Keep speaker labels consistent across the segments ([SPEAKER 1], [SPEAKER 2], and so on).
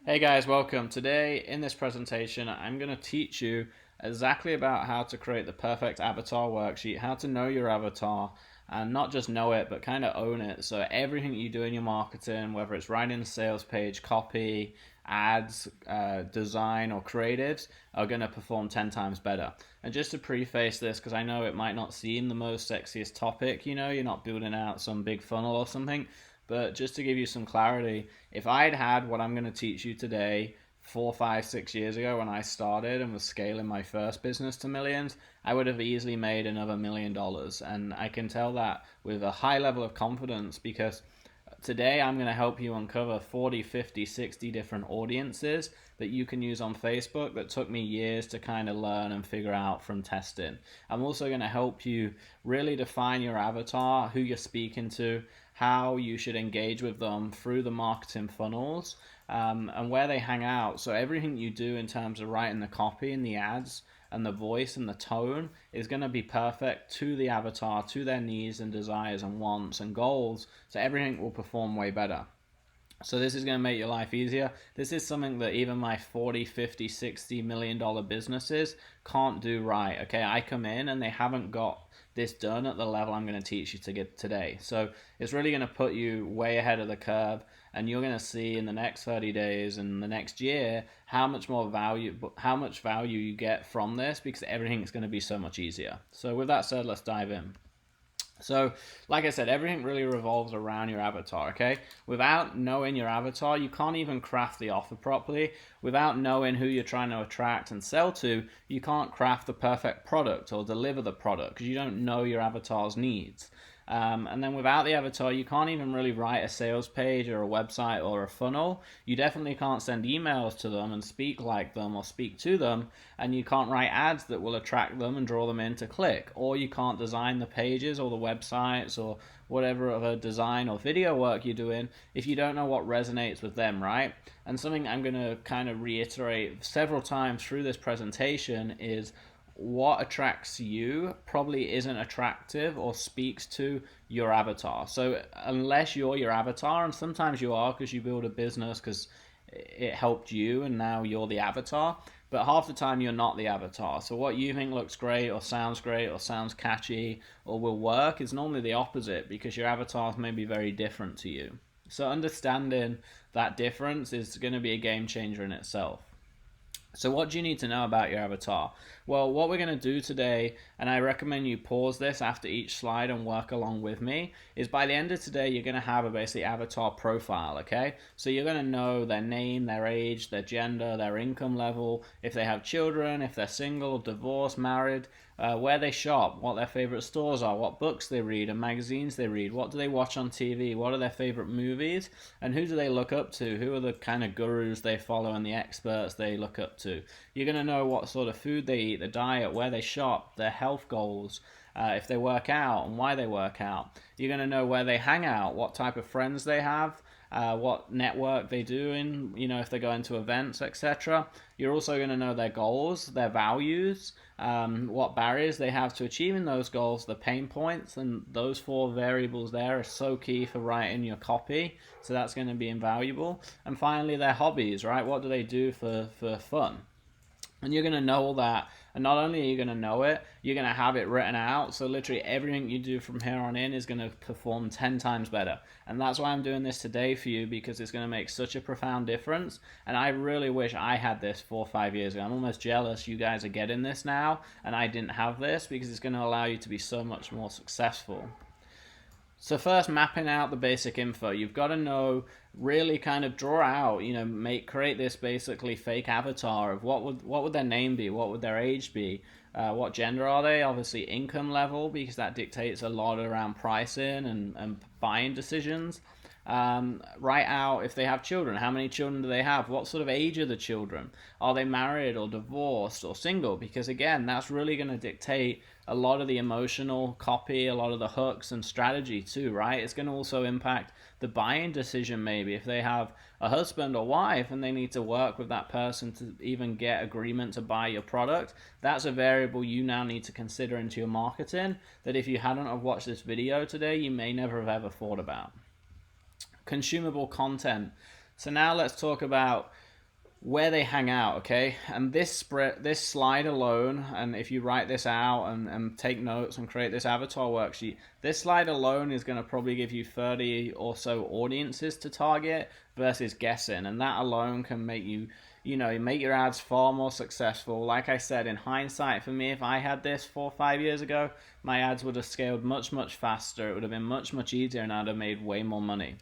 [SPEAKER 1] Hey guys, welcome. Today in this presentation, I'm going to teach you exactly about how to create the perfect avatar worksheet, how to know your avatar and not just know it, but kind of own it. So everything you do in your marketing, whether it's writing a sales page, copy, ads, design, or creatives, are going to perform 10 times better. And just to preface this, because I know it might not seem the most sexiest topic, you're not building out some big funnel or something, but just to give you some clarity, if I'd had what I'm going to teach you today 4, 5, 6 years ago when I started and was scaling my first business to millions, I would have easily made another $1 million. And I can tell that with a high level of confidence because today I'm going to help you uncover 40, 50, 60 different audiences that you can use on Facebook that took me years to kind of learn and figure out from testing. I'm also going to help you really define your avatar, who you're speaking to, how you should engage with them through the marketing funnels, and where they hang out. So everything you do in terms of writing the copy and the ads and the voice and the tone is going to be perfect to the avatar, to their needs and desires and wants and goals. So everything will perform way better. So this is going to make your life easier. This is something that even my 40, 50, 60 million dollar businesses can't do right. Okay, I come in and they haven't got this done at the level I'm going to teach you to get today. So it's really going to put you way ahead of the curve, and you're going to see in the next 30 days and the next year how much value you get from this, because everything is going to be so much easier. So with that said, let's dive in. So, like I said, everything really revolves around your avatar, okay? Without knowing your avatar, you can't even craft the offer properly. Without knowing who you're trying to attract and sell to, you can't craft the perfect product or deliver the product because you don't know your avatar's needs. And then without the avatar, you can't even really write a sales page or a website or a funnel. You definitely can't send emails to them and speak like them or speak to them. And you can't write ads that will attract them and draw them in to click. Or you can't design the pages or the websites or whatever other design or video work you're doing if you don't know what resonates with them, right? And something I'm going to kind of reiterate several times through this presentation is what attracts you probably isn't attractive or speaks to your avatar. So unless you're your avatar, and sometimes you are because you build a business because it helped you and now you're the avatar, but half the time you're not the avatar. So what you think looks great or sounds catchy or will work is normally the opposite because your avatars may be very different to you. So understanding that difference is going to be a game changer in itself. So what do you need to know about your avatar? Well, what we're going to do today, and I recommend you pause this after each slide and work along with me, is by the end of today, you're going to have a basic avatar profile, okay? So you're going to know their name, their age, their gender, their income level, if they have children, if they're single, divorced, married, where they shop, what their favorite stores are, what books they read and magazines they read, what do they watch on TV, what are their favorite movies, and who do they look up to, who are the kind of gurus they follow and the experts they look up to. You're going to know what sort of food they eat, the diet, where they shop, their health goals, if they work out and why they work out. You're going to know where they hang out, what type of friends they have, what network they do in, if they go into events, etc. You're also going to know their goals, their values, what barriers they have to achieving those goals, the pain points, and those 4 variables there are so key for writing your copy. So that's going to be invaluable. And finally, their hobbies, right? What do they do for fun? And you're going to know all that. And not only are you going to know it, you're going to have it written out. So literally everything you do from here on in is going to perform 10 times better. And that's why I'm doing this today for you, because it's going to make such a profound difference. And I really wish I had this 4 or 5 years ago. I'm almost jealous you guys are getting this now and I didn't have this, because it's going to allow you to be so much more successful. So first, mapping out the basic info. You've got to know, really kind of draw out, create this basically fake avatar of what would their name be, what would their age be, what gender are they, obviously income level, because that dictates a lot around pricing and buying decisions. Write out if they have children, how many children do they have, what sort of age are the children, are they married or divorced or single, because again, that's really going to dictate a lot of the emotional copy, a lot of the hooks and strategy too, right? It's going to also impact the buying decision. Maybe if they have a husband or wife and they need to work with that person to even get agreement to buy your product, that's a variable you now need to consider into your marketing that if you hadn't have watched this video today, you may never have ever thought about. Consumable content. So now let's talk about where they hang out, okay? And this slide alone, and if you write this out and take notes and create this avatar worksheet, this slide alone is going to probably give you 30 or so audiences to target versus guessing, and that alone can make you, make your ads far more successful. Like I said, in hindsight, for me, if I had this 4 or 5 years ago, my ads would have scaled much, much faster. It would have been much, much easier, and I'd have made way more money.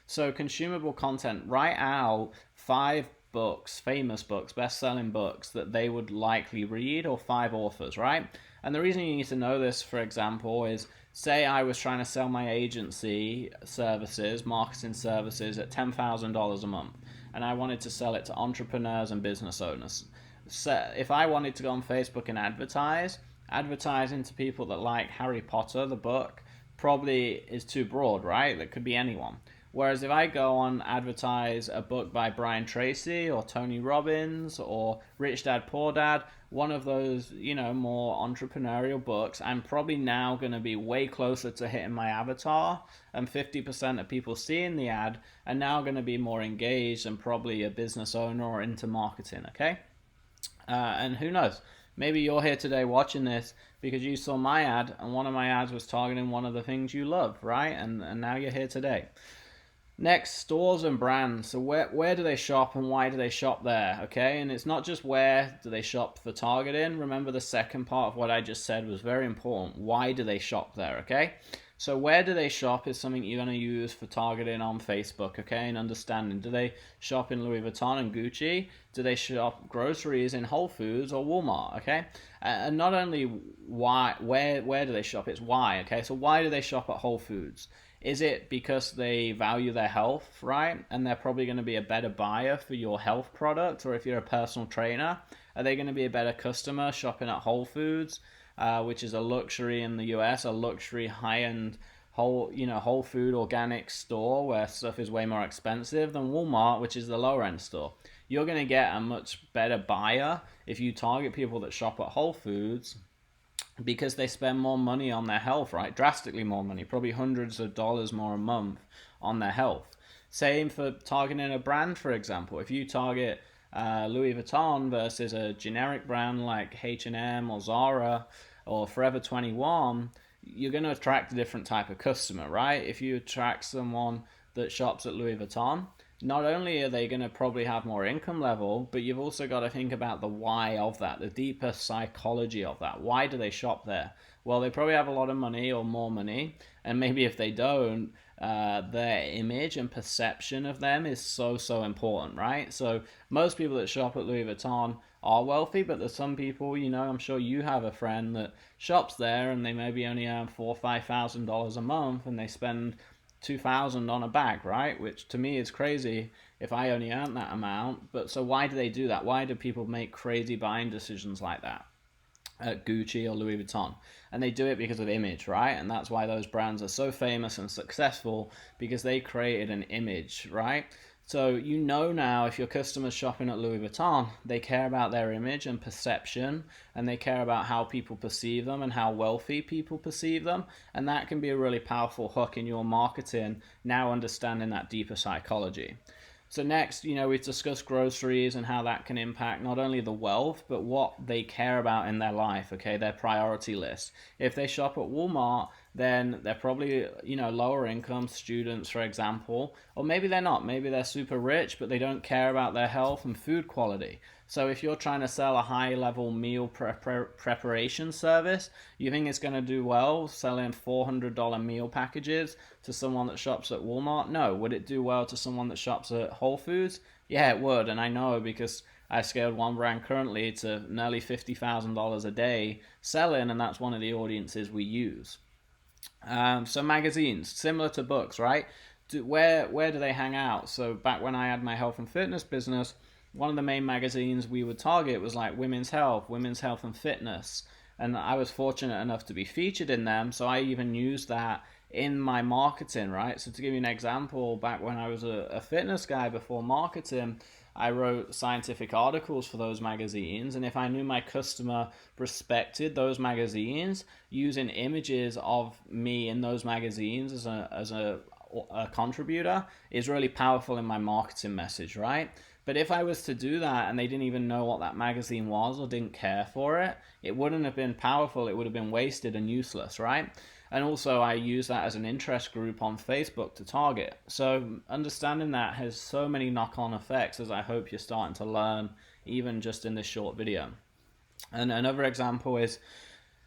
[SPEAKER 1] So consumable content, write out 5 books, famous books, best-selling books that they would likely read, or 5 authors, right? And the reason you need to know this, for example, is say I was trying to sell my agency services, marketing services at $10,000 a month, and I wanted to sell it to entrepreneurs and business owners. So if I wanted to go on Facebook and advertising to people that like Harry Potter, the book, probably is too broad, right? That could be anyone. Whereas if I go on advertise a book by Brian Tracy or Tony Robbins or Rich Dad Poor Dad, one of those, more entrepreneurial books, I'm probably now going to be way closer to hitting my avatar, and 50% of people seeing the ad are now going to be more engaged and probably a business owner or into marketing, okay? And who knows? Maybe you're here today watching this because you saw my ad and one of my ads was targeting one of the things you love, right? And now you're here today. Next, stores and brands. So where do they shop and why do they shop there? Okay, and it's not just where do they shop for targeting. Remember, the second part of what I just said was very important. Why do they shop there? Okay, so where do they shop is something you're going to use for targeting on Facebook. Okay, and understanding, do they shop in Louis Vuitton and Gucci? Do they shop groceries in Whole Foods or Walmart? Okay, and not only why, where do they shop? It's why. Okay, so why do they shop at Whole Foods? Is it because they value their health, right? And they're probably going to be a better buyer for your health product? Or if you're a personal trainer, are they going to be a better customer shopping at Whole Foods, which is a luxury in the US, a luxury high-end whole food organic store where stuff is way more expensive, than Walmart, which is the lower end store? You're going to get a much better buyer if you target people that shop at Whole Foods, because they spend more money on their health, right? Drastically more money, probably hundreds of dollars more a month on their health. Same for targeting a brand, for example. If you target Louis Vuitton versus a generic brand like H&M or Zara or Forever 21, you're going to attract a different type of customer, right? If you attract someone that shops at Louis Vuitton, not only are they going to probably have more income level, but you've also got to think about the why of that, the deeper psychology of that. Why do they shop there? Well, they probably have a lot of money or more money, and maybe if they don't, their image and perception of them is so important, right? So most people that shop at Louis Vuitton are wealthy, but there's some people, I'm sure you have a friend that shops there and they maybe only earn $4,000 or $5,000 a month, and they spend $2,000 on a bag, right? Which to me is crazy if I only earned that amount. But so why do they do that? Why do people make crazy buying decisions like that at Gucci or Louis Vuitton? And they do it because of image, right? And that's why those brands are so famous and successful, because they created an image, right? So now if your customer's shopping at Louis Vuitton, they care about their image and perception, and they care about how people perceive them and how wealthy people perceive them. And that can be a really powerful hook in your marketing, now understanding that deeper psychology. So next, we've discussed groceries and how that can impact not only the wealth, but what they care about in their life, okay, their priority list. If they shop at Walmart, then they're probably, lower income students, for example, or maybe they're not. Maybe they're super rich, but they don't care about their health and food quality. So if you're trying to sell a high-level meal preparation service, you think it's going to do well selling $400 meal packages to someone that shops at Walmart? No. Would it do well to someone that shops at Whole Foods? Yeah, it would, and I know because I scaled one brand currently to nearly $50,000 a day selling, and that's one of the audiences we use. So magazines, similar to books, right? Where do they hang out? So back when I had my health and fitness business, one of the main magazines we would target was like Women's Health and Fitness. And I was fortunate enough to be featured in them, so I even used that in my marketing, right? So to give you an example, back when I was a fitness guy before marketing, I wrote scientific articles for those magazines, and if I knew my customer respected those magazines, using images of me in those magazines as a contributor is really powerful in my marketing message, right? But if I was to do that and they didn't even know what that magazine was or didn't care for it, it wouldn't have been powerful. It would have been wasted and useless, right? And also I use that as an interest group on Facebook to target. So understanding that has so many knock-on effects, as I hope you're starting to learn even just in this short video. And another example is,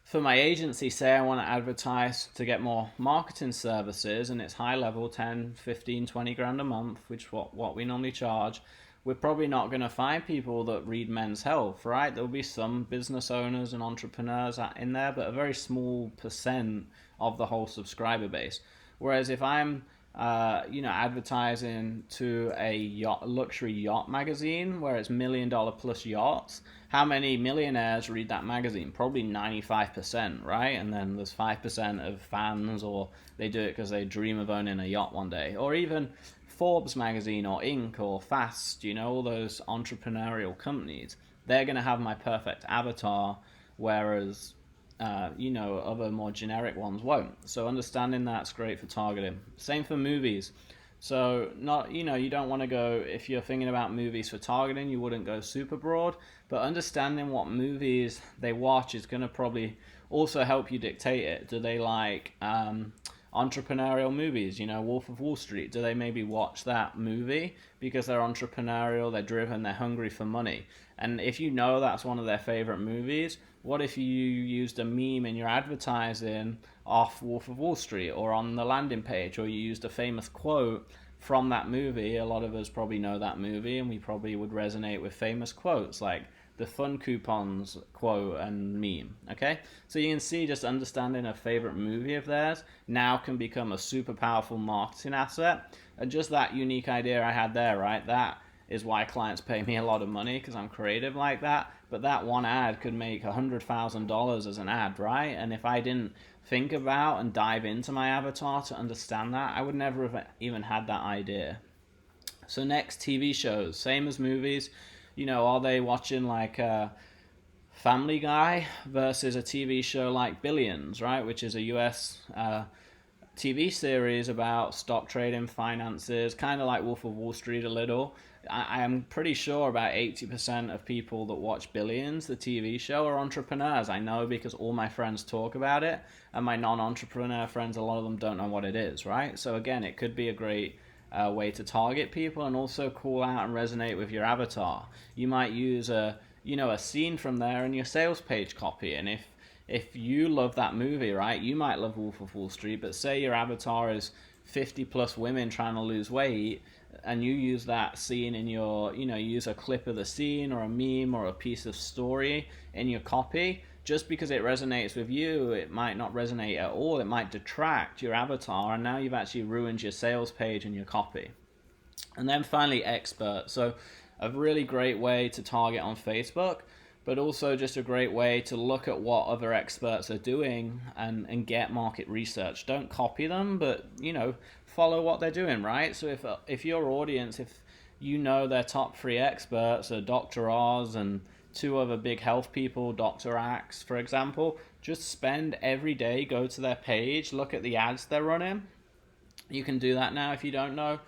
[SPEAKER 1] for my agency, say I want to advertise to get more marketing services and it's high level, 10, 15, 20 grand a month, which is what we normally charge. We're probably not going to find people that read Men's Health, right? There'll be some business owners and entrepreneurs in there, but a very small percent of the whole subscriber base. Whereas if I'm advertising to a luxury yacht magazine where it's $1 million plus yachts, how many millionaires read that magazine? Probably 95%, right? And then there's 5% of fans, or they do it because they dream of owning a yacht one day. Or even Forbes magazine or Inc. or Fast, all those entrepreneurial companies, they're going to have my perfect avatar, whereas other more generic ones won't. So understanding that's great for targeting. Same for movies. So you don't want to go, if you're thinking about movies for targeting, you wouldn't go super broad, but understanding what movies they watch is going to probably also help you dictate it. Do they like entrepreneurial movies, Wolf of Wall Street? Do they maybe watch that movie because they're entrepreneurial, they're driven, they're hungry for money? And if that's one of their favorite movies, what if you used a meme in your advertising off Wolf of Wall Street or on the landing page, or you used a famous quote from that movie? A lot of us probably know that movie, and we probably would resonate with famous quotes like the fun coupons quote and meme. Okay, so you can see just understanding a favorite movie of theirs now can become a super powerful marketing asset. And just that unique idea I had there, right? That is why clients pay me a lot of money, because I'm creative like that. But that one ad could make $100,000 as an ad, right? And if I didn't think about and dive into my avatar to understand that, I would never have even had that idea. So next, TV shows, same as movies. Are they watching like Family Guy versus a TV show like Billions, right? Which is a US TV series about stock trading, finances, kind of like Wolf of Wall Street a little. I am pretty sure about 80% of people that watch Billions, the TV show, are entrepreneurs. I know because all my friends talk about it, and my non-entrepreneur friends, a lot of them don't know what it is, right? So again, it could be a great way to target people and also call out and resonate with your avatar. You might use a scene from there in your sales page copy, and if you love that movie, right, you might love Wolf of Wall Street, but say your avatar is 50 plus women trying to lose weight, and you use that scene in your, use a clip of the scene or a meme or a piece of story in your copy, just because it resonates with you, it might not resonate at all. It might detract your avatar, and now you've actually ruined your sales page and your copy. And then finally, expert. So a really great way to target on Facebook, but also just a great way to look at what other experts are doing and get market research. Don't copy them, but follow what they're doing, right? So if your audience, if their top 3 experts are Dr. Oz and 2 other big health people, Dr. Axe, for example, just spend every day, go to their page, look at the ads they're running. You can do that now if you don't know.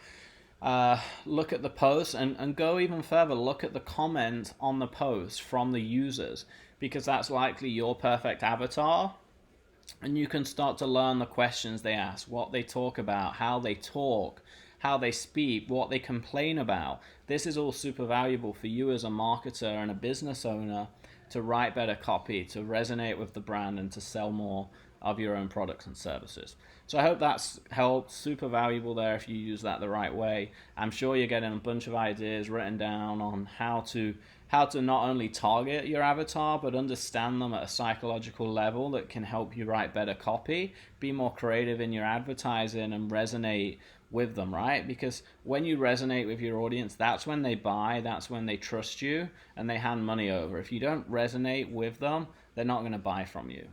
[SPEAKER 1] Look at the posts and go even further, look at the comments on the post from the users, because that's likely your perfect avatar, and you can start to learn the questions they ask, what they talk about, how they talk, how they speak, what they complain about. This is all super valuable for you as a marketer and a business owner to write better copy, to resonate with the brand, and to sell more of your own products and services. So I hope that's helped. Super valuable there if you use that the right way. I'm sure you're getting a bunch of ideas written down on how to not only target your avatar, but understand them at a psychological level that can help you write better copy, be more creative in your advertising, and resonate with them, right? Because when you resonate with your audience, that's when they buy, that's when they trust you, and they hand money over. If you don't resonate with them, they're not going to buy from you.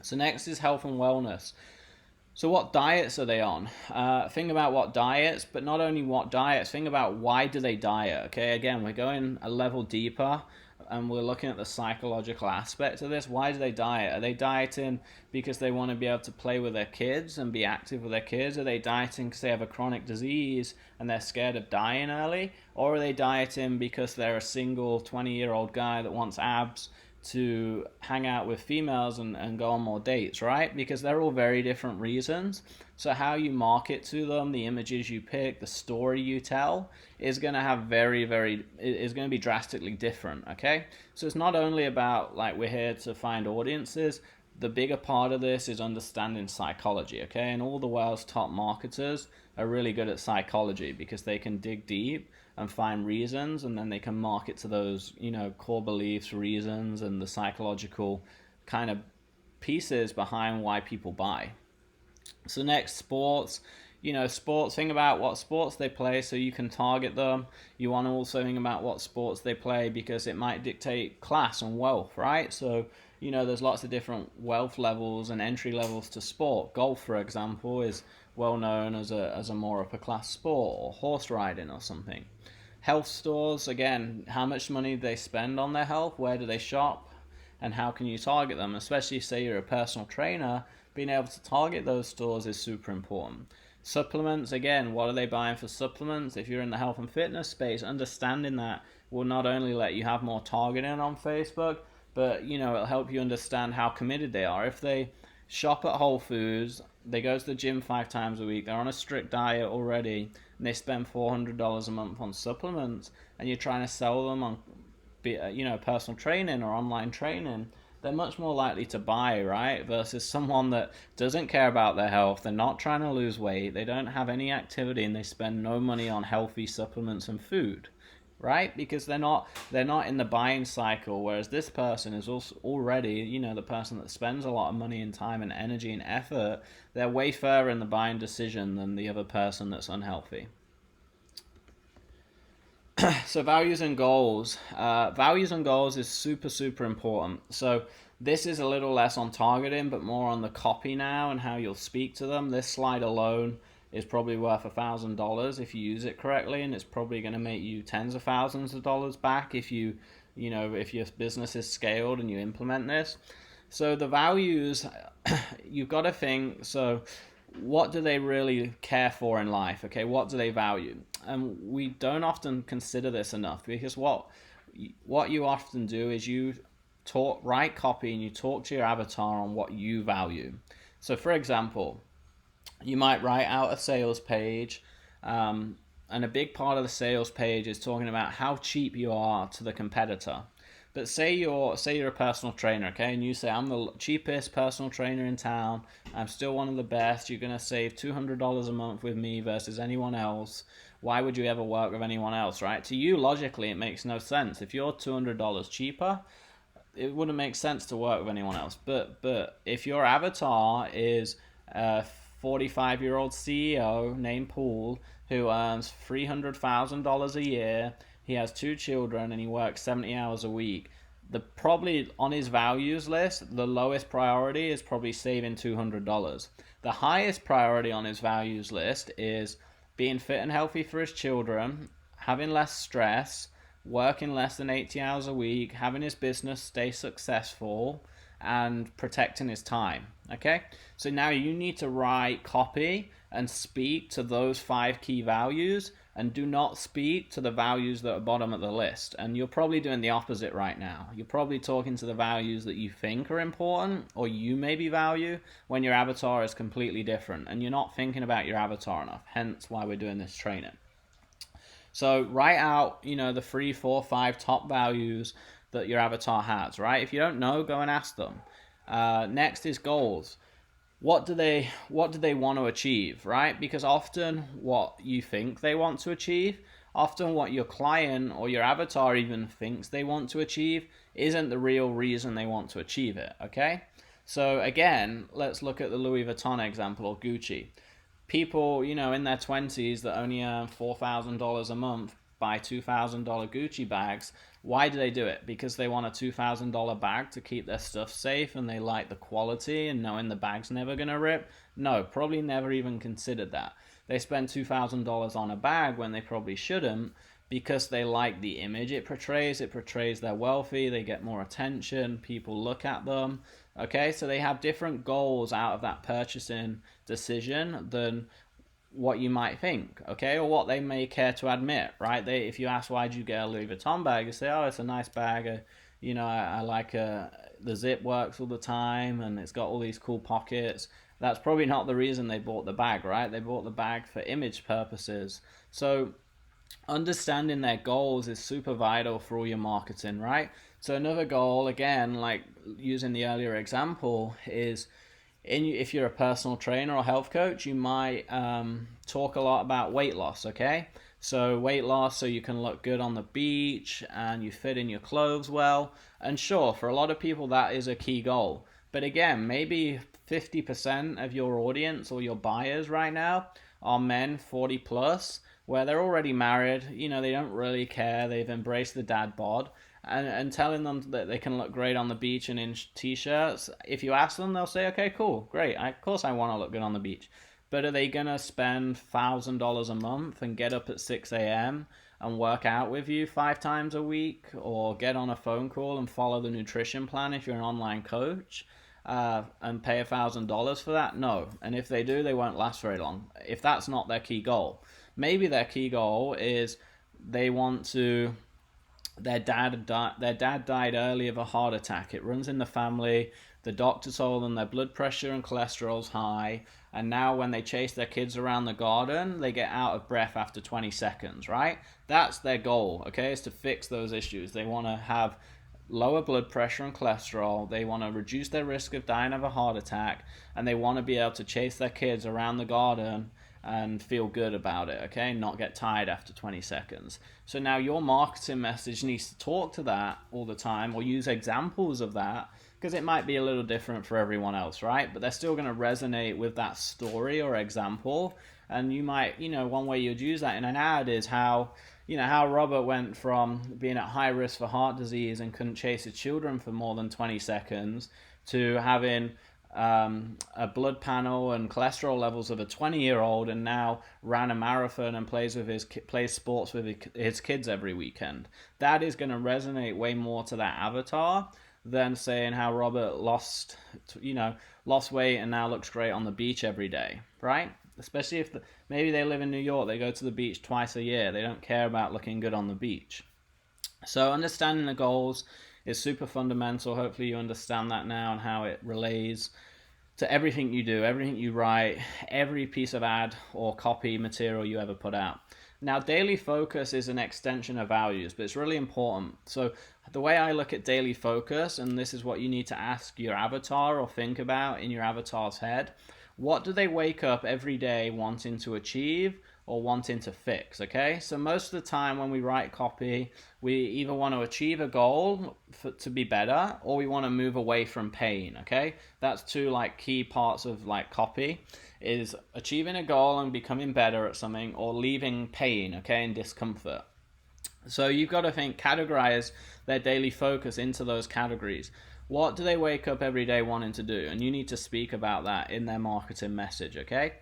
[SPEAKER 1] So next is health and wellness. So what diets are they on? Think about what diets, but not only what diets, think about why do they diet, okay? Again, we're going a level deeper. and we're looking at the psychological aspect of this. Why do they diet? Are they dieting because they want to be able to play with their kids and be active with their kids? Are they dieting because they have a chronic disease and they're scared of dying early? Or are they dieting because they're a single 20-year-old guy that wants abs to hang out with females and go on more dates, right? Because they're all very different reasons. So how you market to them, the images you pick, the story you tell is going to have is going to be drastically different, okay? So it's not only about like we're here to find audiences. The bigger part of this is understanding psychology, okay? And all the world's top marketers are really good at psychology because they can dig deep and find reasons, and then they can market to those, core beliefs, reasons, and the psychological kind of pieces behind why people buy. So next, sports. Sports, think about what sports they play so you can target them. You want to also think about what sports they play because it might dictate class and wealth, right? So, there's lots of different wealth levels and entry levels to sport. Golf, for example, is well known as a more upper class sport, or horse riding or something. Health stores, again, how much money do they spend on their health? Where do they shop? And how can you target them? Especially say you're a personal trainer, being able to target those stores is super important. Supplements, again, what are they buying for supplements? If you're in the health and fitness space, understanding that will not only let you have more targeting on Facebook, but it'll help you understand how committed they are. If they shop at Whole Foods, they go to the gym 5 times a week, they're on a strict diet already, and they spend $400 a month on supplements, and you're trying to sell them on personal training or online training, they're much more likely to buy, right? Versus someone that doesn't care about their health, they're not trying to lose weight, they don't have any activity, and they spend no money on healthy supplements and food, right? Because they're not in the buying cycle, whereas this person is also already, the person that spends a lot of money and time and energy and effort, they're way further in the buying decision than the other person that's unhealthy. So values and goals. Values and goals is super, super important. So this is a little less on targeting, but more on the copy now and how you'll speak to them. This slide alone is probably worth $1,000 if you use it correctly, and it's probably going to make you tens of thousands of dollars back if if your business is scaled and you implement this. So the values, you've got to think, so what do they really care for in life? Okay, what do they value? And we don't often consider this enough, because what you often do is you write copy and you talk to your avatar on what you value. So for example, you might write out a sales page, and a big part of the sales page is talking about how cheap you are to the competitor. But say you're a personal trainer, okay, and you say, I'm the cheapest personal trainer in town, I'm still one of the best, you're going to save $200 a month with me versus anyone else. Why would you ever work with anyone else, right? To you, logically, it makes no sense. If you're $200 cheaper, it wouldn't make sense to work with anyone else. But if your avatar is 45-year-old CEO named Paul who earns $300,000 a year, he has 2 children, and he works 70 hours a week, probably on his values list, the lowest priority is probably saving $200. The highest priority on his values list is being fit and healthy for his children, having less stress, working less than 80 hours a week, having his business stay successful, and protecting his time. Okay, so now you need to write copy and speak to those 5 key values, and do not speak to the values that are bottom of the list. And you're probably doing the opposite right now. You're probably talking to the values that you think are important, or you maybe value, when your avatar is completely different, and you're not thinking about your avatar enough, hence why we're doing this training. So write out, the 3, 4, 5 top values that your avatar has, right? If you don't know, go and ask them. Next is goals. What do they want to achieve, right? Because often what you think they want to achieve, often what your client or your avatar even thinks they want to achieve, isn't the real reason they want to achieve it, okay? So again, let's look at the Louis Vuitton example, or Gucci. People, in their 20s that only earn $4,000 a month buy $2,000 Gucci bags. Why do they do it? Because they want a $2,000 bag to keep their stuff safe, and they like the quality and knowing the bag's never going to rip? No, probably never even considered that. They spend $2,000 on a bag when they probably shouldn't, because they like the image it portrays. It portrays they're wealthy, they get more attention, people look at them. Okay, so they have different goals out of that purchasing decision than what you might think, okay, or what they may care to admit, right? If you ask why did you get a Louis Vuitton bag, you say, oh, it's a nice bag. I like the zip works all the time, and it's got all these cool pockets. That's probably not the reason they bought the bag, right? They bought the bag for image purposes. So understanding their goals is super vital for all your marketing, right? So another goal, again, like using the earlier example, is if you're a personal trainer or health coach, you might talk a lot about weight loss, okay? So weight loss so you can look good on the beach and you fit in your clothes well. And sure, for a lot of people that is a key goal. But again, maybe 50% of your audience or your buyers right now are men 40 plus, where they're already married, they don't really care, they've embraced the dad bod, and telling them that they can look great on the beach and in t-shirts, if you ask them, they'll say, okay, cool, great, of course I want to look good on the beach. But are they going to spend $1,000 a month and get up at 6 a.m. and work out with you 5 times a week, or get on a phone call and follow the nutrition plan if you're an online coach, and pay $1,000 for that? No. And if they do, they won't last very long, if that's not their key goal. Maybe their key goal is they want to, their dad died early of a heart attack. It runs in the family. The doctor told them their blood pressure and cholesterol's high, and now when they chase their kids around the garden, they get out of breath after 20 seconds, right? That's their goal, okay, is to fix those issues. They want to have lower blood pressure and cholesterol, they want to reduce their risk of dying of a heart attack, and they want to be able to chase their kids around the garden and feel good about it, okay? Not get tired after 20 seconds. So now your marketing message needs to talk to that all the time, or use examples of that, because it might be a little different for everyone else, right? But they're still going to resonate with that story or example. And you might, one way you'd use that in an ad is how Robert went from being at high risk for heart disease and couldn't chase his children for more than 20 seconds to having a blood panel and cholesterol levels of a 20-year-old, and now ran a marathon and plays sports with his kids every weekend. That is going to resonate way more to that avatar than saying how Robert lost weight and now looks great on the beach every day, right? Especially if maybe they live in New York, they go to the beach twice a year. They don't care about looking good on the beach. So understanding the goals is super fundamental. Hopefully you understand that now and how it relates to everything you do, everything you write, every piece of ad or copy material you ever put out. Now, daily focus is an extension of values, but it's really important. So the way I look at daily focus, and this is what you need to ask your avatar or think about in your avatar's head, what do they wake up every day wanting to achieve or wanting to fix, okay? So most of the time when we write copy, we either want to achieve a goal to be better, or we want to move away from pain, okay? That's two key parts of copy, is achieving a goal and becoming better at something, or leaving pain, okay, and discomfort. So you've got to categorize their daily focus into those categories. What do they wake up every day wanting to do? And you need to speak about that in their marketing message, okay?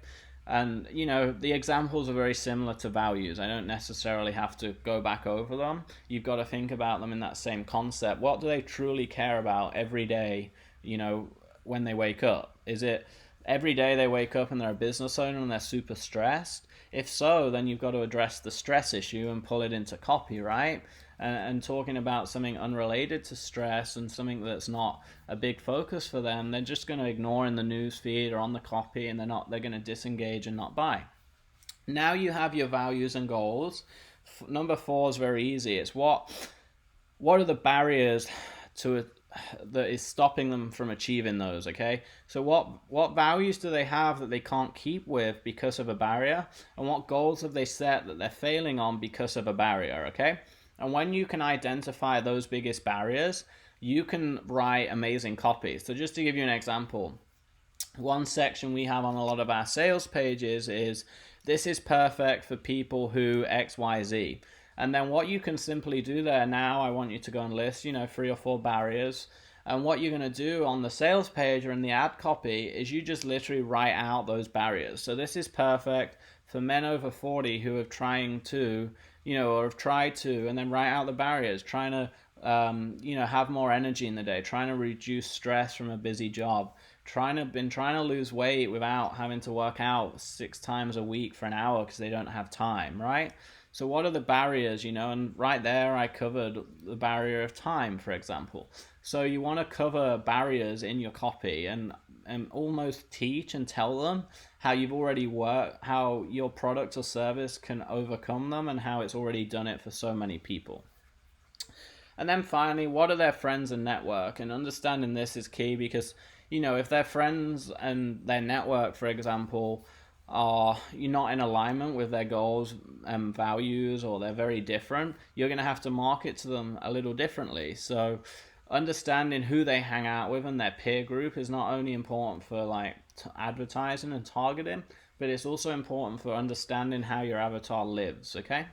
[SPEAKER 1] And, the examples are very similar to values. I don't necessarily have to go back over them. You've got to think about them in that same concept. What do they truly care about every day, when they wake up? Is it every day they wake up and they're a business owner and they're super stressed? If so, then you've got to address the stress issue and pull it into copy, right? And talking about something unrelated to stress and something that's not a big focus for them, they're just going to ignore in the news feed or on the copy, and they're going to disengage and not buy. Now you have your values and goals. Number 4 is very easy. It's what are the barriers that is stopping them from achieving those, okay? So what values do they have that they can't keep with because of a barrier? And what goals have they set that they're failing on because of a barrier, okay? And when you can identify those biggest barriers, you can write amazing copy. So just to give you an example, one section we have on a lot of our sales pages is, this is perfect for people who XYZ. And then what you can simply do there now, I want you to go and list, 3 or 4 barriers. And what you're going to do on the sales page or in the ad copy is you just literally write out those barriers. So this is perfect for men over 40 who are trying to, or have tried to, and then write out the barriers, trying to have more energy in the day, trying to reduce stress from a busy job, been trying to lose weight without having to work out 6 times a week for an hour because they don't have time, right? So what are the barriers, and right there I covered the barrier of time, for example. So you want to cover barriers in your copy and almost teach and tell them how you've already worked, how your product or service can overcome them, and how it's already done it for so many people. And then finally, what are their friends and network? And understanding this is key because, if their friends and their network, for example, are you're not in alignment with their goals and values, or they're very different, you're going to have to market to them a little differently. So understanding who they hang out with and their peer group is not only important for like advertising and targeting, but it's also important for understanding how your avatar lives, okay?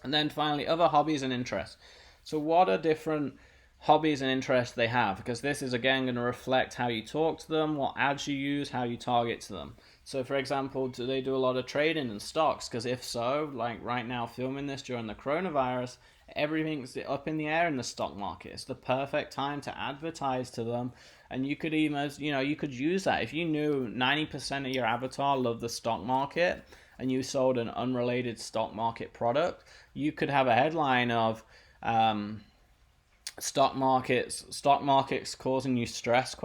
[SPEAKER 1] And then finally, other hobbies and interests. So what are different hobbies and interests they have? Because this is again going to reflect how you talk to them, what ads you use, how you target to them. So for example, do they do a lot of trading in stocks? Because if so, like right now filming this during the coronavirus, everything's up in the air in the stock market. It's the perfect time to advertise to them. And you could even, you could use that. If you knew 90% of your avatar loved the stock market and you sold an unrelated stock market product, you could have a headline of stock markets causing you stress ?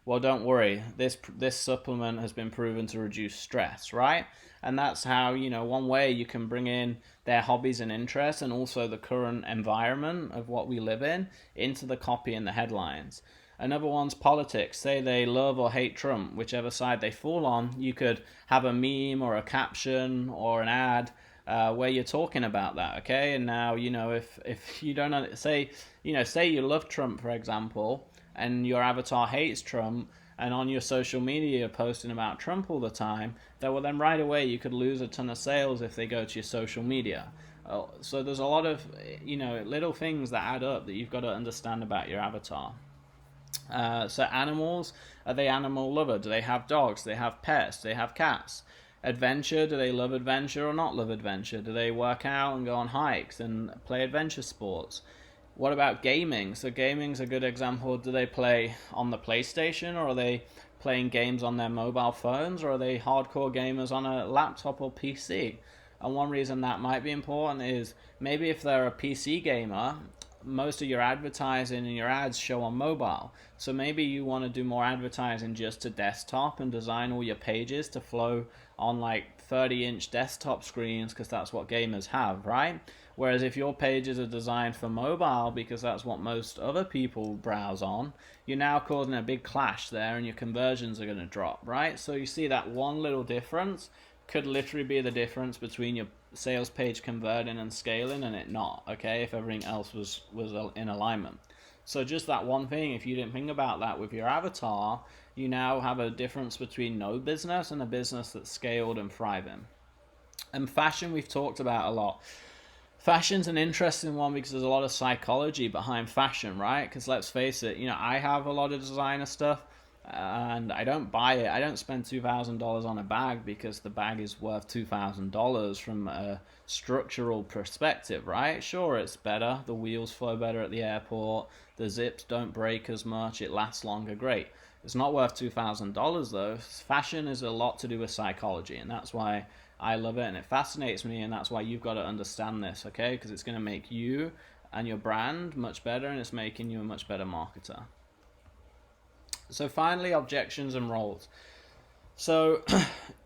[SPEAKER 1] Well, don't worry. This supplement has been proven to reduce stress, right? And that's how, one way you can bring in their hobbies and interests and also the current environment of what we live in into the copy and the headlines. Another one's politics. Say they love or hate Trump, whichever side they fall on. You could have a meme or a caption or an ad where you're talking about that, okay? And now, if you don't say you love Trump, for example, and your avatar hates Trump, and on your social media you're posting about Trump all the time, then right away you could lose a ton of sales if they go to your social media. So there's a lot of little things that add up that you've got to understand about your avatar. So animals, are they animal lover? Do they have dogs? Do they have pets? Do they have cats? Adventure, do they love adventure or not love adventure? Do they work out and go on hikes and play adventure sports? What about gaming? So gaming's a good example. Do they play on the PlayStation, or are they playing games on their mobile phones, or are they hardcore gamers on a laptop or PC? And one reason that might be important is maybe if they're a PC gamer, most of your advertising and your ads show on mobile. So maybe you want to do more advertising just to desktop and design all your pages to flow on like 30-inch desktop screens because that's what gamers have, right? Whereas if your pages are designed for mobile because that's what most other people browse on, you're now causing a big clash there and your conversions are going to drop, right? So you see that one little difference could literally be the difference between your sales page converting and scaling and it not, okay, if everything else was in alignment. So just that one thing, if you didn't think about that with your avatar, you now have a difference between no business and a business that's scaled and thriving. And fashion we've talked about a lot. Fashion's an interesting one because there's a lot of psychology behind fashion, right? Because let's face it, I have a lot of designer stuff and I don't buy it. I don't spend $2,000 on a bag because the bag is worth $2,000 from a structural perspective, right? Sure, it's better. The wheels flow better at the airport. The zips don't break as much. It lasts longer. Great. It's not worth $2,000 though. Fashion is a lot to do with psychology, and that's why I love it and it fascinates me, and that's why you've got to understand this, okay? Because it's going to make you and your brand much better, and it's making you a much better marketer. So finally, objections and roles. So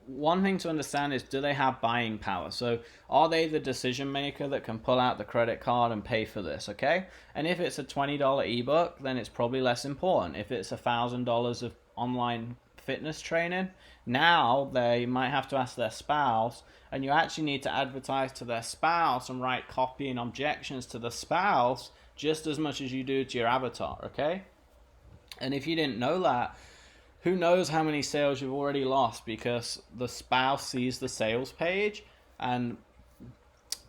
[SPEAKER 1] one thing to understand is, do they have buying power? So are they the decision maker that can pull out the credit card and pay for this, okay? And if it's a $20 ebook, then it's probably less important. If it's $1,000 of online fitness training, now they might have to ask their spouse, and you actually need to advertise to their spouse and write copy and objections to the spouse just as much as you do to your avatar, okay? And if you didn't know that, who knows how many sales you've already lost because the spouse sees the sales page and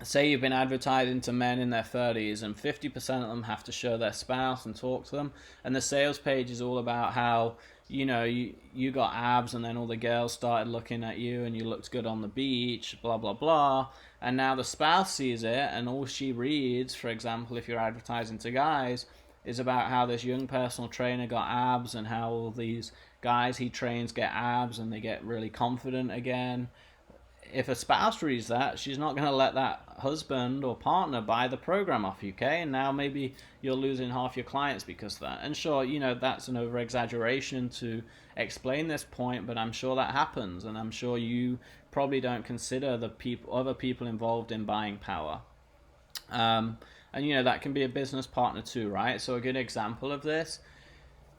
[SPEAKER 1] say you've been advertising to men in their 30s and 50% of them have to show their spouse and talk to them, and the sales page is all about how you got abs and then all the girls started looking at you and you looked good on the beach, blah blah blah, and now the spouse sees it and all she reads, for example, if you're advertising to guys, is about how this young personal trainer got abs and how all these guys he trains get abs and they get really confident again. If a spouse reads that, she's not going to let that husband or partner buy the program off you, okay? And now maybe you're losing half your clients because of that. And sure, that's an over exaggeration to explain this point, but I'm sure that happens, and I'm sure you probably don't consider the other people involved in buying power. And that can be a business partner too, right? So a good example of this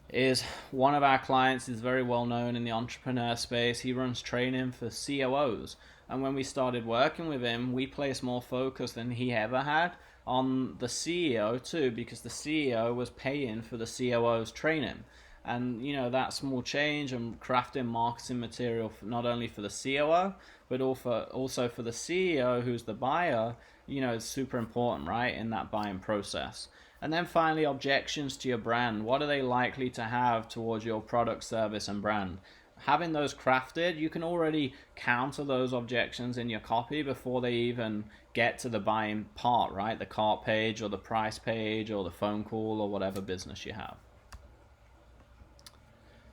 [SPEAKER 1] is one of our clients is very well known in the entrepreneur space. He runs training for COOs. And when we started working with him, we placed more focus than he ever had on the CEO too, because the CEO was paying for the COO's training. And that small change and crafting marketing material not only for the COO but also for the CEO, who's the buyer, is super important, right, in that buying process. And then finally, objections to your brand. What are they likely to have towards your product, service, and brand? Having those crafted, you can already counter those objections in your copy before they even get to the buying part, right? The cart page or the price page or the phone call or whatever business you have.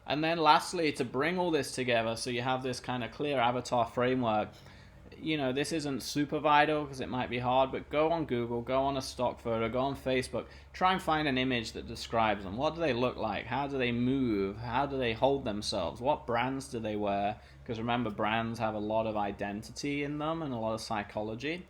[SPEAKER 1] And then lastly, to bring all this together so you have this kind of clear avatar framework, this isn't super vital because it might be hard, but go on Google, go on a stock photo, go on Facebook, try and find an image that describes them. What do they look like? How do they move? How do they hold themselves? What brands do they wear? Because remember, brands have a lot of identity in them and a lot of psychology.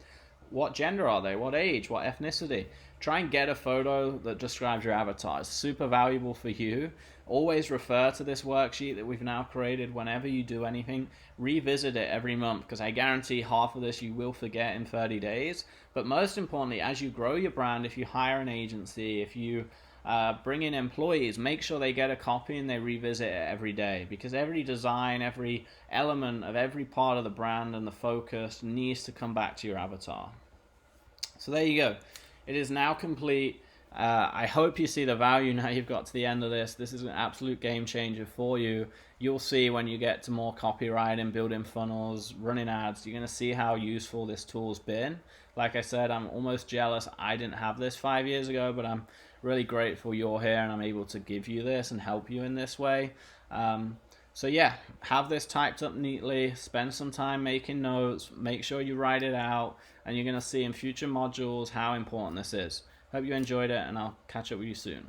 [SPEAKER 1] What gender are they? What age? What ethnicity? Try and get a photo that describes your avatar. It's super valuable for you. Always refer to this worksheet that we've now created whenever you do anything. Revisit it every month, because I guarantee half of this you will forget in 30 days. But most importantly, as you grow your brand, if you hire an agency, if you bring in employees, make sure they get a copy and they revisit it every day, because every design, every element of every part of the brand and the focus needs to come back to your avatar. So there you go. It is now complete. I hope you see the value now you've got to the end of this. This is an absolute game changer for you. You'll see when you get to more copywriting, building funnels, running ads, you're going to see how useful this tool's been. Like I said, I'm almost jealous I didn't have this 5 years ago, but I'm really grateful you're here and I'm able to give you this and help you in this way. So yeah, have this typed up neatly, spend some time making notes, make sure you write it out, and you're going to see in future modules how important this is. Hope you enjoyed it, and I'll catch up with you soon.